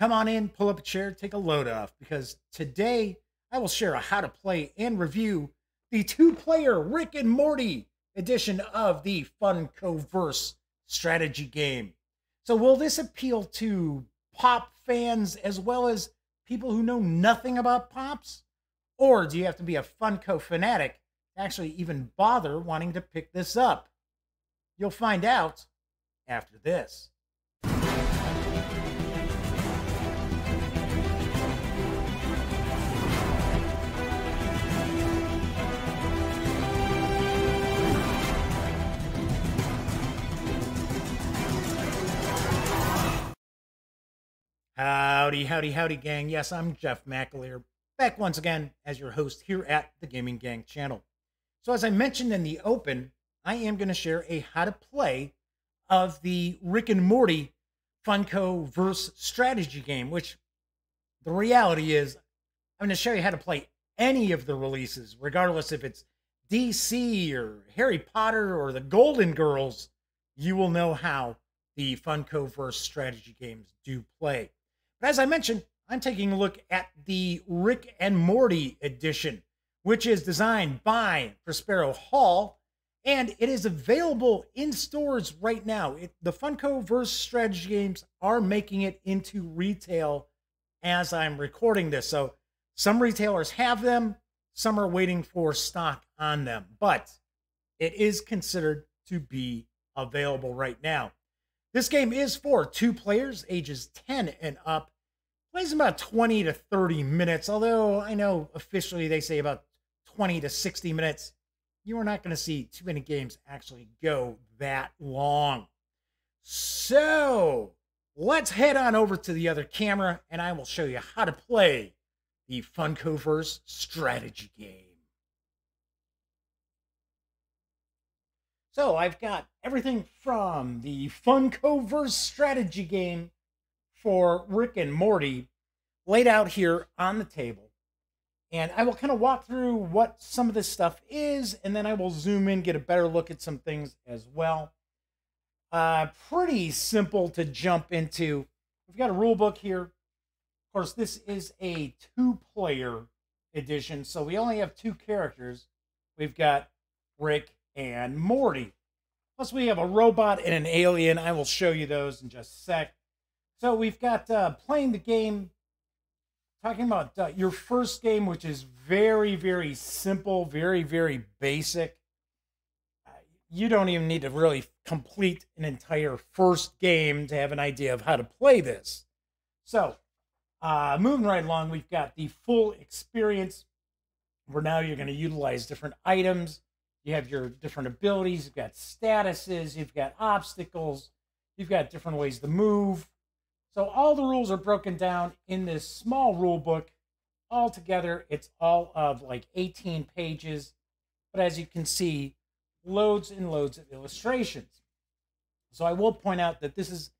Come on in, pull up a chair, take a load off, because today I will share a how to play and review the two-player Rick and Morty edition of the Funkoverse Strategy game. So will this appeal to pop fans as well as people who know nothing about pops? Or do you have to be a Funko fanatic to actually even bother wanting to pick this up? You'll find out after this. Howdy, howdy, howdy, gang. Yes, I'm Jeff McAleer, back once again as your host here at the Gaming Gang channel. So as I mentioned in the open, I am going to share a how to play of the Rick and Morty Funkoverse Strategy game, which the reality is I'm going to show you how to play any of the releases, regardless if it's DC or Harry Potter or the Golden Girls. You will know how the Funkoverse Strategy games do play. But as I mentioned, I'm taking a look at the Rick and Morty edition, which is designed by Prospero Hall, and it is available in stores right now. The Funkoverse Strategy games are making it into retail as I'm recording this. So some retailers have them, some are waiting for stock on them, but it is considered to be available right now. This game is for 2 players, ages 10 and up. Plays about 20 to 30 minutes, although I know officially they say about 20 to 60 minutes. You are not going to see too many games actually go that long. So let's head on over to the other camera and I will show you how to play the Funkoverse Strategy game. So I've got everything from the Funkoverse Strategy game for Rick and Morty laid out here on the table. And I will kind of walk through what some of this stuff is, and then I will zoom in, get a better look at some things as well. Pretty simple to jump into. We've got a rule book here. Of course, this is a 2-player edition, so we only have 2 characters. We've got Rick and Morty. Plus we have a robot and an alien. I will show you those in just a sec. So we've got playing the game, talking about your first game, which is very, very simple, very, very basic. You don't even need to really complete an entire first game to have an idea of how to play this. So moving right along, we've got the full experience, where now you're going to utilize different items. You have your different abilities, you've got statuses, you've got obstacles, you've got different ways to move. So all the rules are broken down in this small rule book. Altogether, it's all of like 18 pages. But as you can see, loads and loads of illustrations. So I will point out that this is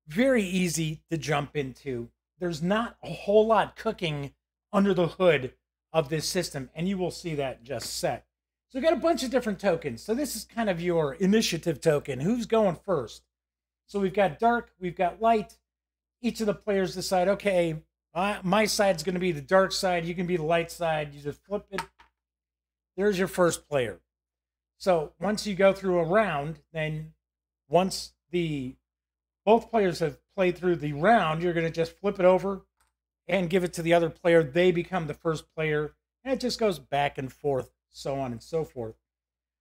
very easy to jump into. There's not a whole lot cooking under the hood of this system, and you will see that in just a sec. So we've got a bunch of different tokens. So this is kind of your initiative token. Who's going first? So we've got dark, we've got light. Each of the players decide, okay, my side's going to be the dark side. You can be the light side. You just flip it. There's your first player. So once you go through a round, then once both players have played through the round, you're going to just flip it over and give it to the other player. They become the first player, and it just goes back and forth, so on and so forth.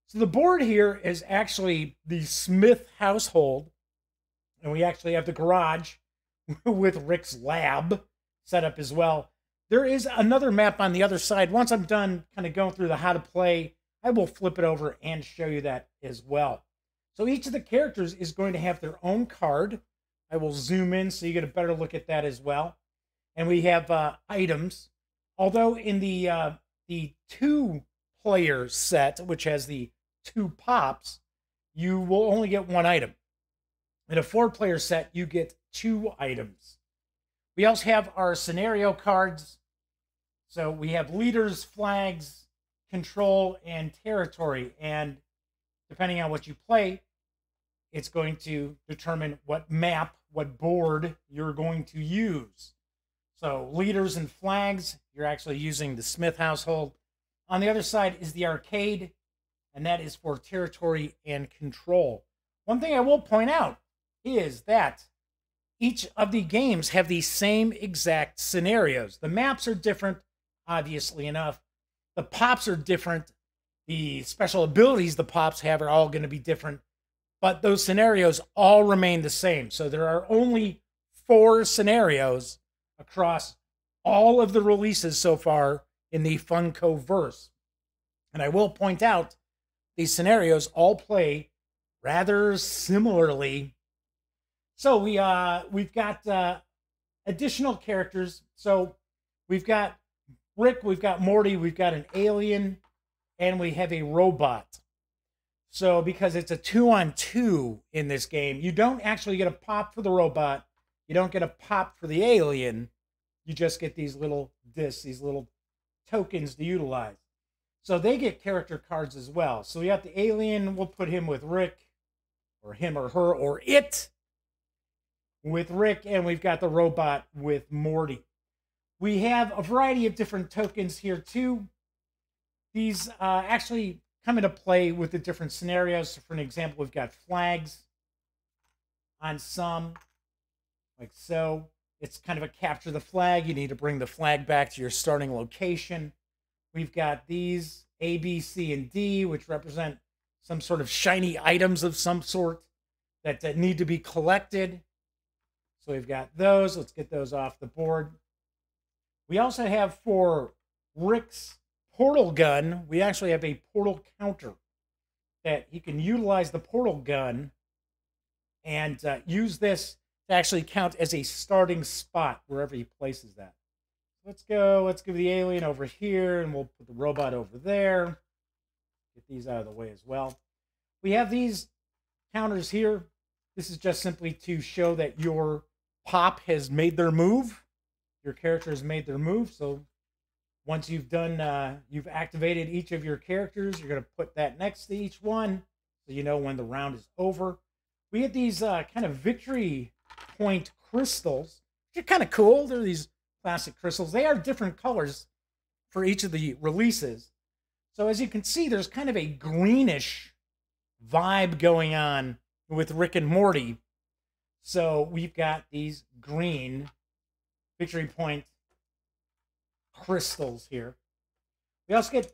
So the board here is actually the Smith household, and we actually have the garage with Rick's lab set up as well. There is another map on the other side. Once I'm done kind of going through the how to play, I will flip it over and show you that as well. So each of the characters is going to have their own card. I will zoom in so you get a better look at that as well. And we have items. Although in the 2-player set, which has the 2 pops, you will only get 1 item. In a 4-player set, you get 2 items. We also have our scenario cards. So we have leaders, flags, control, and territory. And depending on what you play, it's going to determine what map what board you're going to use. So leaders and flags, you're actually using the Smith household. On the other side is the arcade, and that is for territory and control. One thing I will point out is that each of the games have the same exact scenarios. The maps are different, obviously enough. The pops are different. The special abilities the pops have are all going to be different. But those scenarios all remain the same. So there are only 4 scenarios across all of the releases so far in the Funkoverse. And I will point out, these scenarios all play rather similarly. So we've got additional characters. So we've got Rick, we've got Morty, we've got an alien, and we have a robot. So because it's a 2-on-2 in this game, you don't actually get a pop for the robot. You don't get a pop for the alien. You just get these little discs, these little tokens to utilize. So they get character cards as well. So we got the alien, we'll put him with Rick, or him or her, or it with Rick, and we've got the robot with Morty. We have a variety of different tokens here too. These actually come into play with the different scenarios. So for an example, we've got flags on some, like so. It's kind of a capture the flag. You need to bring the flag back to your starting location. We've got these A, B, C, and D, which represent some sort of shiny items of some sort that need to be collected. So we've got those. Let's get those off the board. We also have for Rick's portal gun, we actually have a portal counter that he can utilize the portal gun and use this to actually count as a starting spot wherever he places that. Let's give the alien over here, and we'll put the robot over there. Get these out of the way as well. We have these counters here. This is just simply to show that your pop has made their move. Your character has made their move. So once you've done, you've activated each of your characters, you're going to put that next to each one so you know when the round is over. We get these kind of victory point crystals, which are kind of cool. They're these plastic crystals. They are different colors for each of the releases. So as you can see, there's kind of a greenish vibe going on with Rick and Morty. So we've got these green victory point crystals here. We also get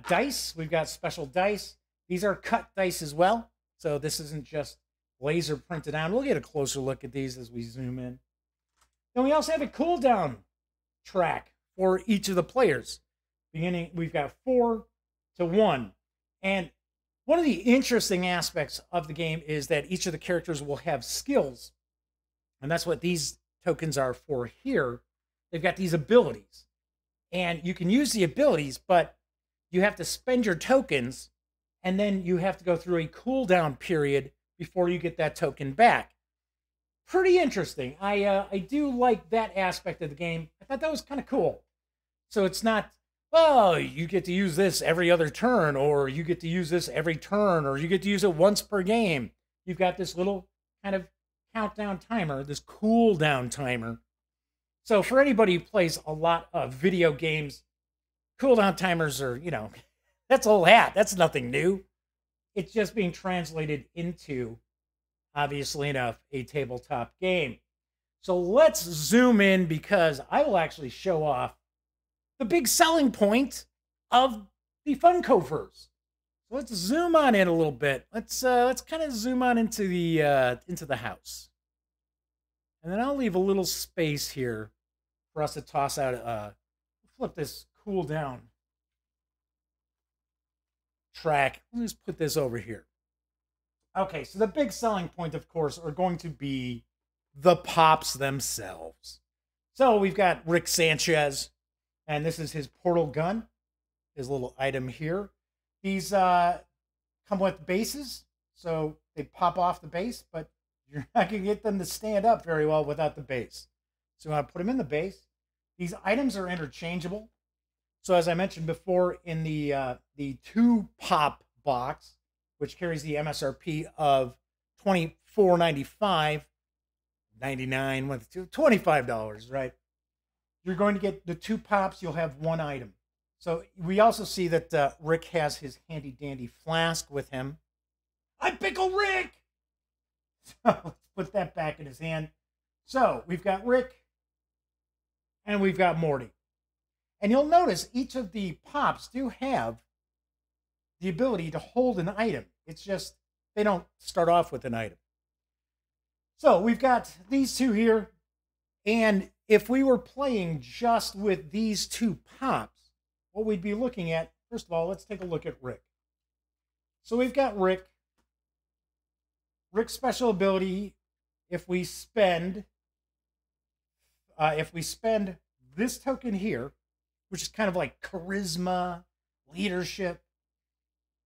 dice. We've got special dice. These are cut dice as well. So this isn't just laser printed on. We'll get a closer look at these as we zoom in. Then we also have a cooldown track for each of the players. Beginning, we've got 4 to 1. And one of the interesting aspects of the game is that each of the characters will have skills. And that's what these tokens are for here. They've got these abilities. And you can use the abilities, but you have to spend your tokens, and then you have to go through a cooldown period before you get that token back. Pretty interesting. I do like that aspect of the game. I thought that was kind of cool. So it's not, well, you get to use this every other turn, or you get to use this every turn, or you get to use it once per game. You've got this little kind of countdown timer, this cooldown timer. So for anybody who plays a lot of video games, cooldown timers are, you know, that's old hat. That's nothing new. It's just being translated into, obviously enough, a tabletop game. So let's zoom in, because I will actually show off the big selling point of the Funkoverse. So let's zoom on in a little bit. Let's kind of zoom on into the house, and then I'll leave a little space here for us to toss out. Flip this cool down track. Let's put this over here. Okay, so the big selling point, of course, are going to be the pops themselves. So we've got Rick Sanchez, and this is his portal gun, his little item here. These come with bases, so they pop off the base, but you're not going to get them to stand up very well without the base. So you want to put them in the base. These items are interchangeable. So as I mentioned before, in the 2-pop box, which carries the MSRP of $24.95, $99 with $25, right? You're going to get the 2 pops. You'll have 1 item. So we also see that Rick has his handy dandy flask with him. I pickle Rick! So let's put that back in his hand. So we've got Rick and we've got Morty. And you'll notice each of the pops do have the ability to hold an item. It's just they don't start off with an item. So we've got these 2 here. And if we were playing just with these 2 pops, what we'd be looking at, first of all, let's take a look at Rick. So we've got Rick. Rick's special ability, if we spend this token here, which is kind of like charisma, leadership,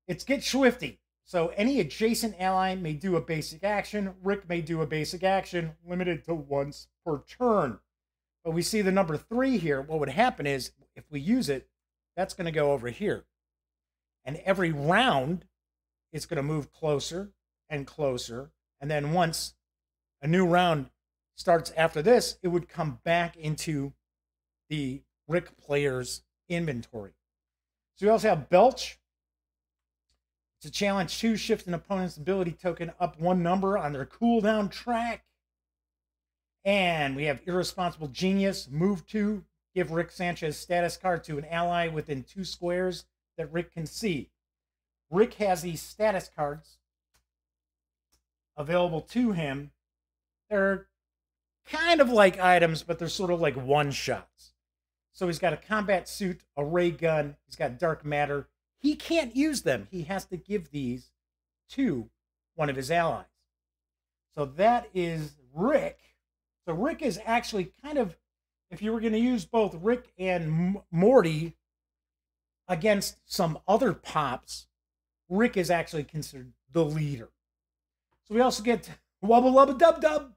it's Get Swifty. So any adjacent ally may do a basic action. Rick may do a basic action, limited to once per turn. But we see the number 3 here. What would happen is, if we use it, that's going to go over here. And every round, it's going to move closer and closer. And then once a new round starts after this, it would come back into the Rick player's inventory. So we also have Belch. It's a challenge 2, shift an opponent's ability token up 1 number on their cooldown track. And we have Irresponsible Genius, move 2, give Rick Sanchez status card to an ally within 2 squares that Rick can see. Rick has these status cards available to him. They're kind of like items, but they're sort of like one-shots. So he's got a combat suit, a ray gun, he's got dark matter. He can't use them. He has to give these to one of his allies. So that is Rick. So Rick is actually kind of, if you were going to use both Rick and Morty against some other pops, Rick is actually considered the leader. So we also get Wubba Lubba Dub Dub.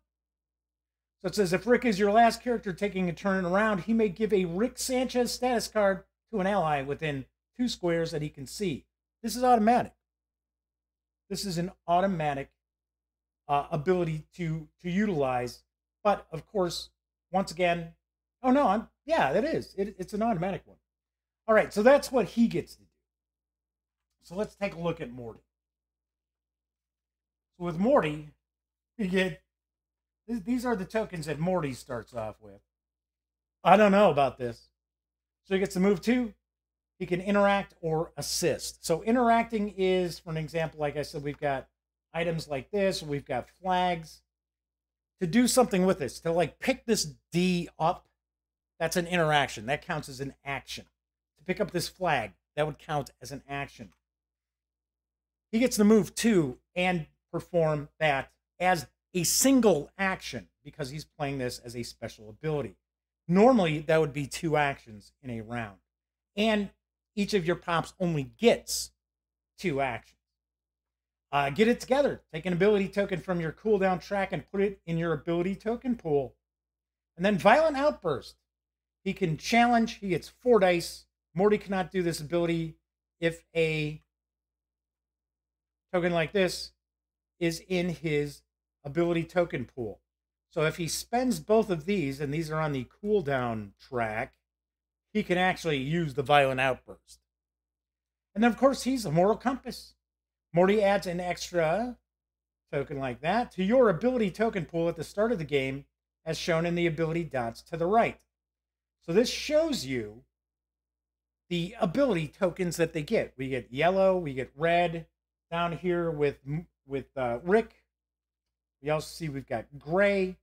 So it says, if Rick is your last character taking a turn around, he may give a Rick Sanchez status card to an ally within 2 squares that he can see. This is automatic. This is an automatic ability to utilize. But, of course, once again, oh, no, yeah, that is. It's an automatic one. All right, so that's what he gets to do. So let's take a look at Morty. So with Morty, you get, these are the tokens that Morty starts off with. I don't know about this. So he gets to move 2. He can interact or assist. So interacting is, for an example, like I said, we've got items like this. We've got flags. To do something with this, to like pick this D up, that's an interaction. That counts as an action. To pick up this flag, that would count as an action. He gets to move 2 and perform that as a single action because he's playing this as a special ability. Normally, that would be 2 actions in a round. And each of your pops only gets 2 actions. Get it together. Take an ability token from your cooldown track and put it in your ability token pool. And then Violent Outburst. He can challenge. He gets 4 dice. Morty cannot do this ability if a token like this is in his ability token pool. So if he spends both of these, and these are on the cooldown track, he can actually use the Violent Outburst. And then, of course, he's a Moral Compass. Morty adds an extra token like that to your ability token pool at the start of the game, as shown in the ability dots to the right. So this shows you the ability tokens that they get. We get yellow, we get red. Down here with Rick, we also see we've got gray.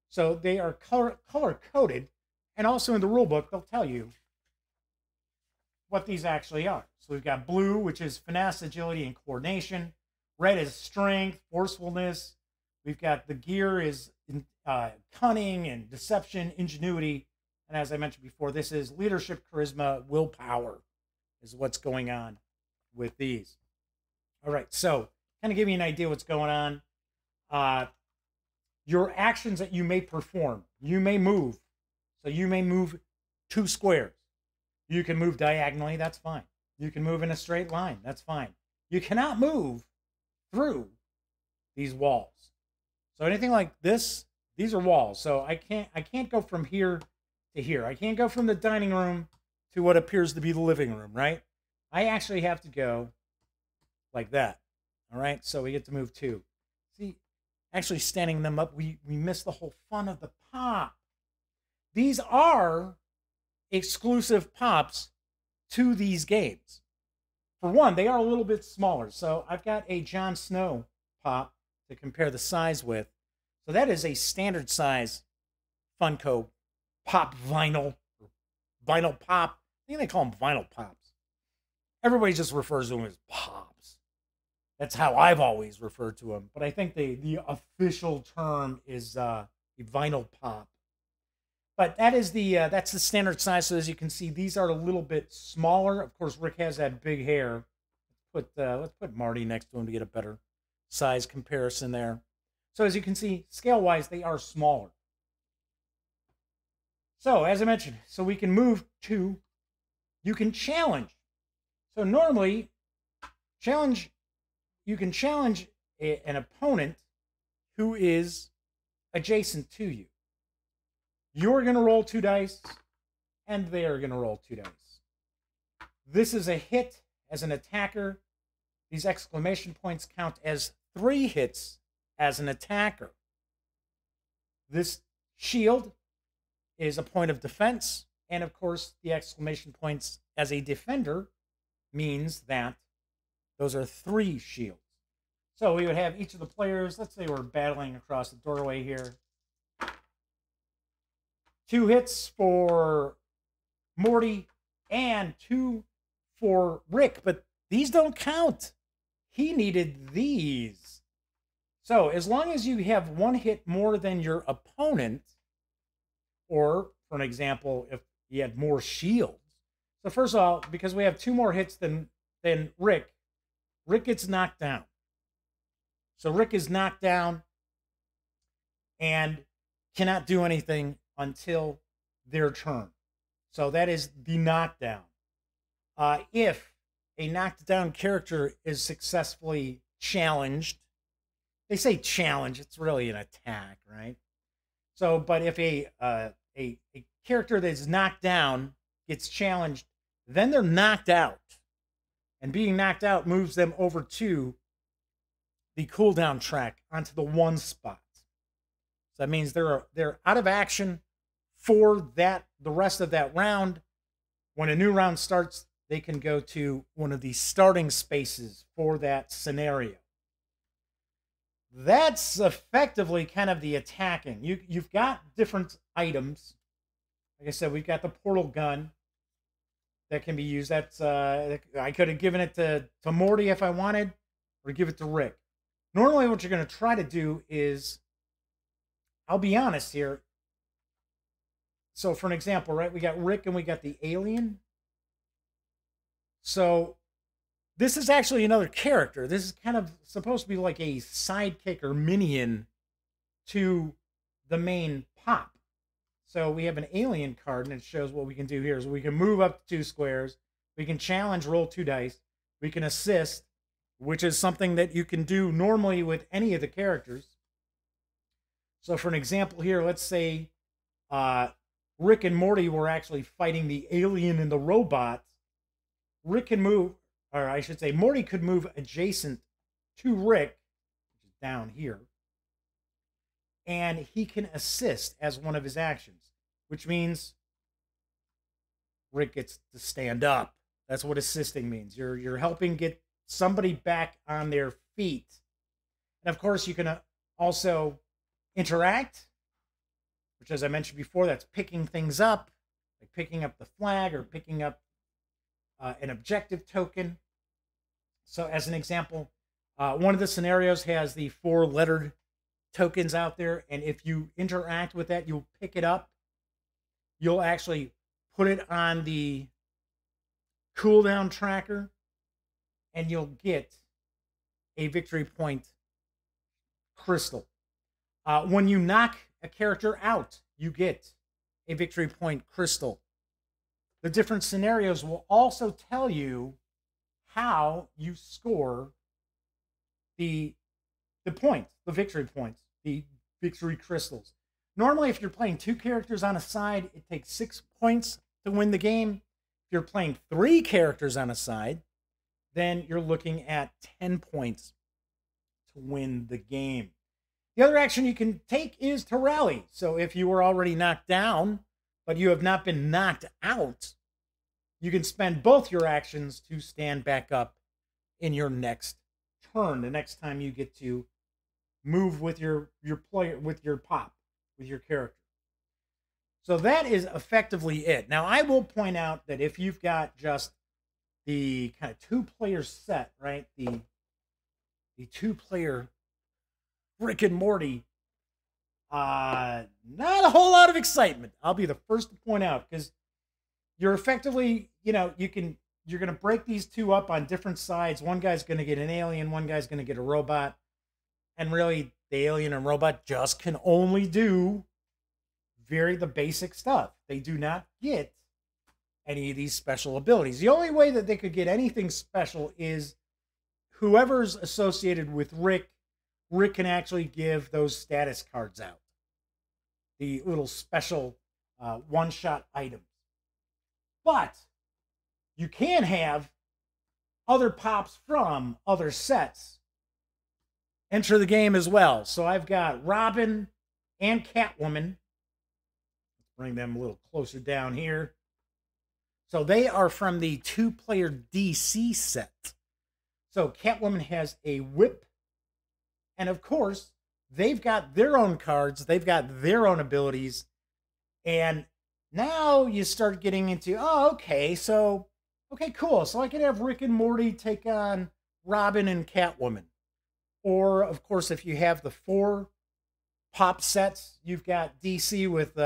So they are color-coded. And also in the rule book, they'll tell you what these actually are. So we've got blue, which is finesse, agility, and coordination. Red is strength, forcefulness. We've got the gear is cunning and deception, ingenuity. And as I mentioned before, this is leadership, charisma, willpower is what's going on with these. All right, so kind of give you an idea what's going on. Your actions that you may perform, you may move. So you may move 2 squares. You can move diagonally, that's fine. You can move in a straight line, that's fine. You cannot move through these walls. So anything like this, these are walls. So I can't go from here to here. I can't go from the dining room to what appears to be the living room, right? I actually have to go like that. All right, so we get to move 2. See, actually standing them up, we miss the whole fun of the pop. These are exclusive pops to these games. For one, they are a little bit smaller. So I've got a Jon Snow pop to compare the size with. So that is a standard size Funko pop vinyl. Vinyl pop. I think they call them vinyl pops. Everybody just refers to them as pops. That's how I've always referred to them. But I think the official term is a vinyl pop. But that is that's the standard size. So as you can see, these are a little bit smaller. Of course, Rick has that big hair. Let's put Marty next to him to get a better size comparison there. So as you can see, scale-wise, they are smaller. So as I mentioned, so we can move to, you can challenge. So normally, you can challenge an opponent who is adjacent to you. You're going to roll 2 dice, and they are going to roll 2 dice. This is a hit as an attacker. These exclamation points count as 3 hits as an attacker. This shield is a point of defense, and of course, the exclamation points as a defender means that those are 3 shields. So we would have each of the players, let's say we're battling across the doorway here. 2 hits for Morty and 2 for Rick, but these don't count. He needed these. So as long as you have 1 hit more than your opponent, or for an example, if you had more shields. So first of all, because we have 2 more hits than Rick, Rick gets knocked down. So Rick is knocked down and cannot do anything until their turn. So that is the knockdown. If a knocked down character is successfully challenged, they say challenge, it's really an attack, right? So, but if a character that's knocked down gets challenged, then they're knocked out. And being knocked out moves them over to the cooldown track onto the 1 spot. So that means they're out of action for the rest of that round. When a new round starts, they can go to one of the starting spaces for that scenario. That's effectively kind of the attacking. You've got different items. Like I said, we've got the portal gun that can be used. That's I could have given it to Morty if I wanted, or give it to Rick. Normally what you're going to try to do is, I'll be honest here. So for an example, right, we got Rick and we got the alien. So this is actually another character. This is kind of supposed to be like a sidekick or minion to the main pop. So we have an alien card, and it shows what we can do here. So we can move up to 2 squares. We can challenge, roll 2 dice. We can assist, which is something that you can do normally with any of the characters. So for an example here, let's say Rick and Morty were actually fighting the alien and the robot. Rick can move, or I should say Morty could move adjacent to Rick, which is down here, and he can assist as one of his actions, which means Rick gets to stand up. That's what assisting means. You're helping get somebody back on their feet. And of course, you can also interact, which, as I mentioned before, that's picking things up, like picking up the flag or picking up an objective token. So as an example, one of the scenarios has the 4 lettered tokens out there, and if you interact with that, you'll pick it up. You'll actually put it on the cooldown tracker, and you'll get a victory point crystal. When you knock a character out, you get a victory point crystal. The different scenarios will also tell you how you score the points, the victory points, the victory crystals. Normally, if you're playing 2 characters on a side, it takes 6 points to win the game. If you're playing 3 characters on a side, then you're looking at 10 points to win the game. The other action you can take is to rally. So if you were already knocked down, but you have not been knocked out, you can spend both your actions to stand back up in your next turn, the next time you get to move with your player, with your pop, with your character. So that is effectively it. Now, I will point out that if you've got just the kind of 2-player set, right? The 2-player Rick and Morty, not a whole lot of excitement. I'll be the first to point out, because you're effectively, you're going to break these 2 up on different sides. One guy's going to get an alien, one guy's going to get a robot. And really, the alien and robot just can only do the basic stuff. They do not get any of these special abilities. The only way that they could get anything special is whoever's associated with Rick. Rick can actually give those status cards out, the little special one-shot items. But you can have other pops from other sets enter the game as well. So I've got Robin and Catwoman. Let's bring them a little closer down here. So they are from the 2-player DC set. So Catwoman has a whip. And of course, they've got their own cards. They've got their own abilities. And now you start getting into, okay, cool. So I could have Rick and Morty take on Robin and Catwoman. Or, of course, if you have the 4 pop sets, you've got DC with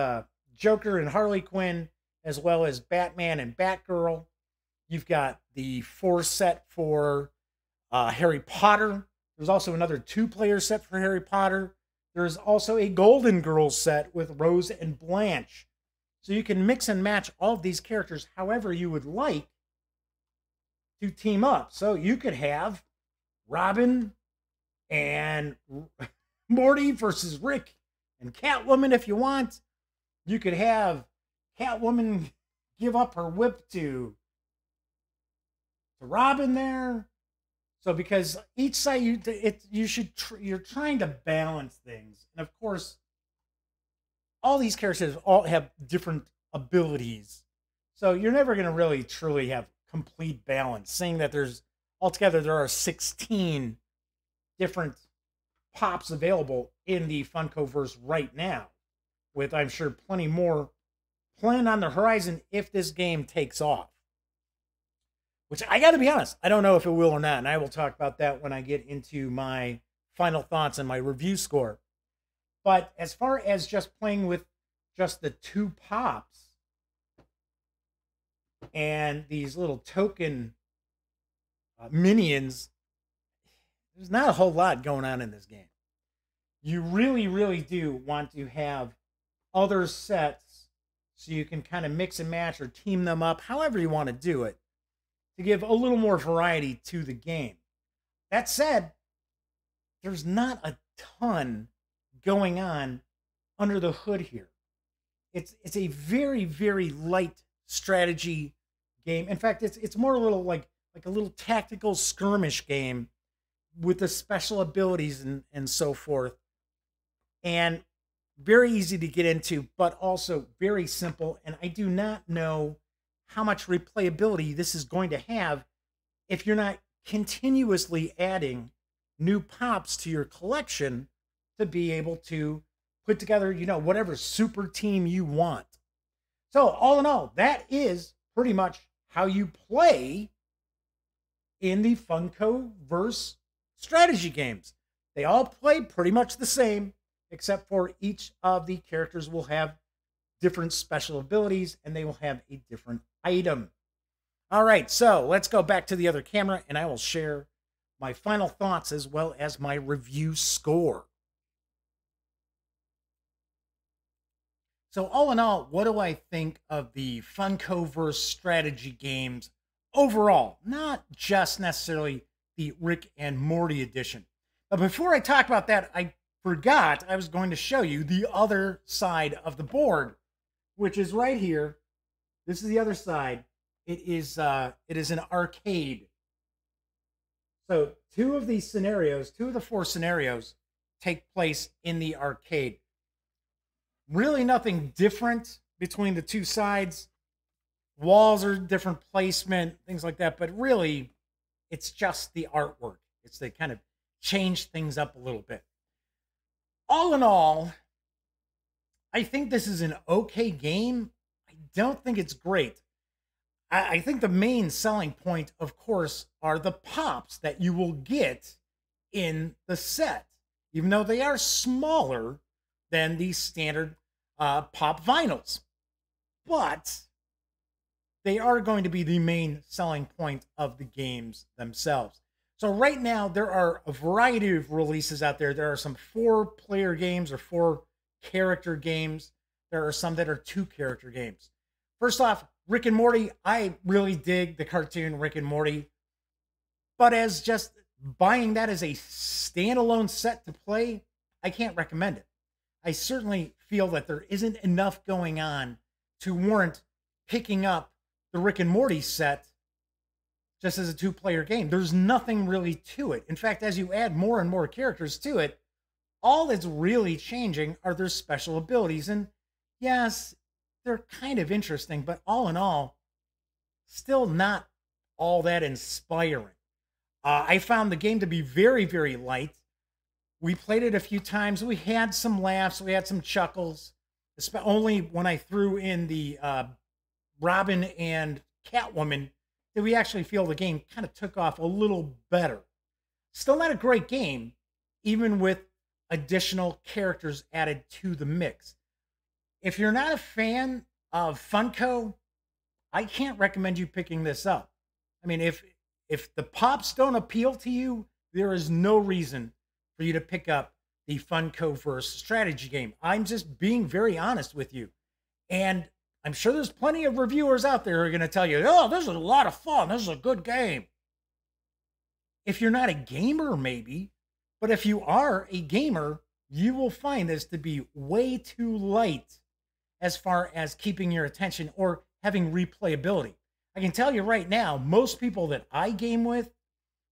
Joker and Harley Quinn, as well as Batman and Batgirl. You've got the 4 set for Harry Potter. There's also another 2-player set for Harry Potter. There's also a Golden Girls set with Rose and Blanche. So you can mix and match all of these characters however you would like to team up. So you could have Robin and Morty versus Rick and Catwoman if you want. You could have Catwoman give up her whip to Robin there. So because each side you're trying to balance things, and of course, all these characters all have different abilities. So you're never going to really truly have complete balance. Seeing that altogether there are 16 different pops available in the Funkoverse right now, with I'm sure plenty more planned on the horizon if this game takes off. Which I got to be honest, I don't know if it will or not, and I will talk about that when I get into my final thoughts and my review score. But as far as just playing with just the 2 pops and these little token minions, there's not a whole lot going on in this game. You really, really do want to have other sets so you can kind of mix and match or team them up, however you want to do it, to give a little more variety to the game. That said, there's not a ton going on under the hood here. It's a very, very light strategy game. In fact, it's more a little like a little tactical skirmish game with the special abilities and so forth. And very easy to get into, but also very simple. And I do not know how much replayability this is going to have if you're not continuously adding new pops to your collection to be able to put together, whatever super team you want. So all in all, that is pretty much how you play in the Funkoverse strategy games. They all play pretty much the same, except for each of the characters will have different special abilities and they will have a different item. All right, so let's go back to the other camera and I will share my final thoughts as well as my review score. So all in all, what do I think of the Funkoverse strategy games overall? Not just necessarily the Rick and Morty edition. But before I talk about that, I forgot I was going to show you the other side of the board, which is right here. This is the other side. It is an arcade. So two of the four scenarios take place in the arcade. Really nothing different between the two sides. Walls are different placement, things like that, but really it's just the artwork. It's they kind of change things up a little bit. All in all, I think this is an okay game. I don't think it's great. I think the main selling point, of course, are the pops that you will get in the set, even though they are smaller than the standard pop vinyls. But they are going to be the main selling point of the games themselves. So right now, there are a variety of releases out there. There are some 4-player games or 4-character games. There are some that are 2-character games. First off, Rick and Morty. I really dig the cartoon Rick and Morty. But as just buying that as a standalone set to play, I can't recommend it. I certainly feel that there isn't enough going on to warrant picking up the Rick and Morty set just as a 2-player game. There's nothing really to it. In fact, as you add more and more characters to it, all that's really changing are their special abilities. And yes, they're kind of interesting, but all in all, still not all that inspiring. I found the game to be very, very light. We played it a few times. We had some laughs. We had some chuckles. Only when I threw in the Robin and Catwoman did we actually feel the game kind of took off a little better. Still not a great game, even with additional characters added to the mix. If you're not a fan of Funko, I can't recommend you picking this up. I mean, if the pops don't appeal to you, there is no reason for you to pick up the Funkoverse strategy game. I'm just being very honest with you. And I'm sure there's plenty of reviewers out there who are going to tell you, oh, this is a lot of fun. This is a good game. If you're not a gamer, maybe. But if you are a gamer, you will find this to be way too light as far as keeping your attention or having replayability. I can tell you right now, most people that I game with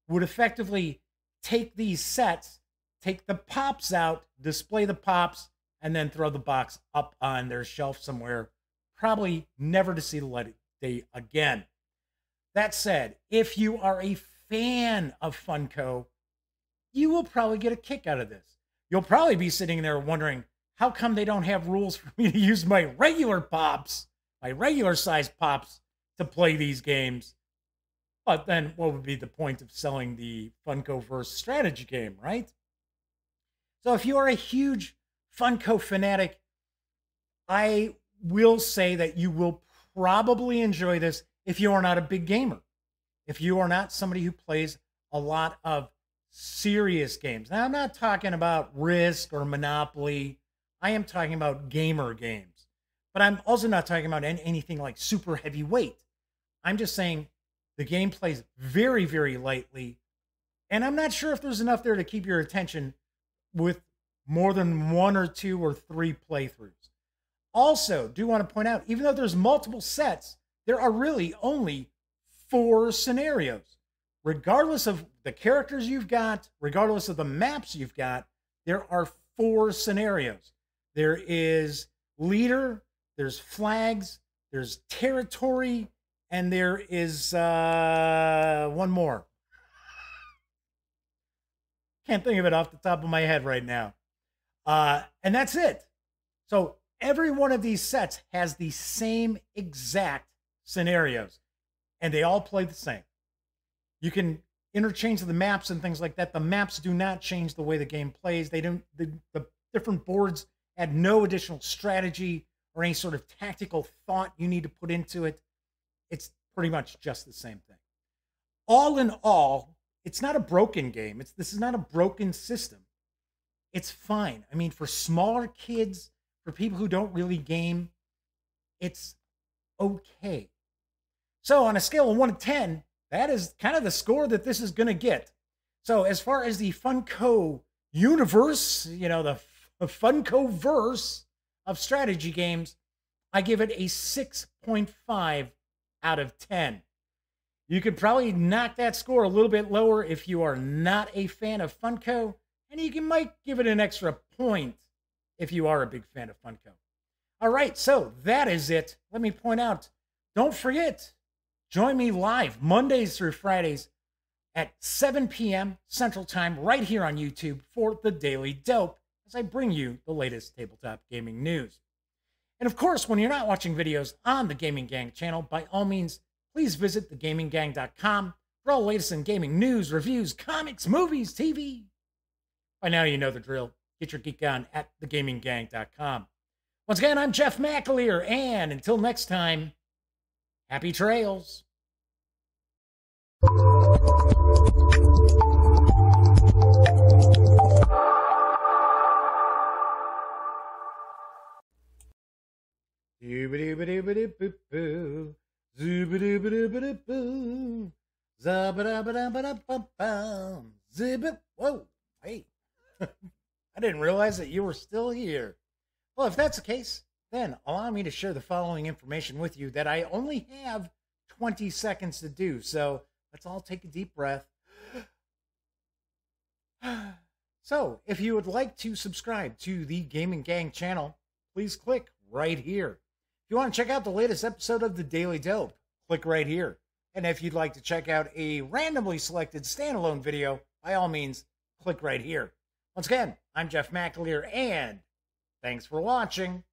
would effectively take these sets, take the pops out, display the pops, and then throw the box up on their shelf somewhere, probably never to see the light of day again. That said, if you are a fan of Funko, you will probably get a kick out of this. You'll probably be sitting there wondering, how come they don't have rules for me to use my regular pops, my regular size pops, to play these games? But then what would be the point of selling the Funkoverse strategy game, right? So if you are a huge Funko fanatic, I will say that you will probably enjoy this if you are not a big gamer. If you are not somebody who plays a lot of serious games. Now, I'm not talking about Risk or Monopoly. I am talking about gamer games. But I'm also not talking about anything like super heavyweight. I'm just saying the game plays very, very lightly. And I'm not sure if there's enough there to keep your attention with more than 1 or 2 or 3 playthroughs. Also, do want to point out, even though there's multiple sets, there are really only 4 scenarios. Regardless of the characters you've got, regardless of the maps you've got, there are 4 scenarios. There is leader, there's flags, there's territory, and there is one more. Can't think of it off the top of my head right now. And that's it. So every one of these sets has the same exact scenarios, and they all play the same. You can interchange the maps and things like that. The maps do not change the way the game plays. They don't. The different boards add no additional strategy or any sort of tactical thought you need to put into it. It's pretty much just the same thing. All in all, it's not a broken game. This is not a broken system. It's fine. I mean, for smaller kids, for people who don't really game, it's okay. So on a scale of 1 to 10, that is kind of the score that this is going to get. So as far as the Funko universe, the Funkoverse of strategy games, I give it a 6.5 out of 10. You could probably knock that score a little bit lower if you are not a fan of Funko, and you might give it an extra point if you are a big fan of Funko. All right, so that is it. Let me point out, don't forget, join me live Mondays through Fridays at 7 p.m. Central Time right here on YouTube for the Daily Dope as I bring you the latest tabletop gaming news. And of course, when you're not watching videos on the Gaming Gang channel, by all means, please visit thegaminggang.com for all the latest in gaming news, reviews, comics, movies, TV. By now, you know the drill. Get your geek on at thegaminggang.com. Once again, I'm Jeff McAleer, and until next time, happy trails. Zoobity-bitty-bitty-boo-boo. Zoobity-bitty-bitty-boo. Zabba-dabba-dabba-dabba-bum. Zibbit. Whoa, hey. I didn't realize that you were still here. Well, if that's the case, then allow me to share the following information with you that I only have 20 seconds to do. So let's all take a deep breath. So if you would like to subscribe to the Gaming Gang channel, please click right here. If you want to check out the latest episode of The Daily Dope, click right here. And if you'd like to check out a randomly selected standalone video, by all means, click right here. Once again, I'm Jeff McAleer, and thanks for watching.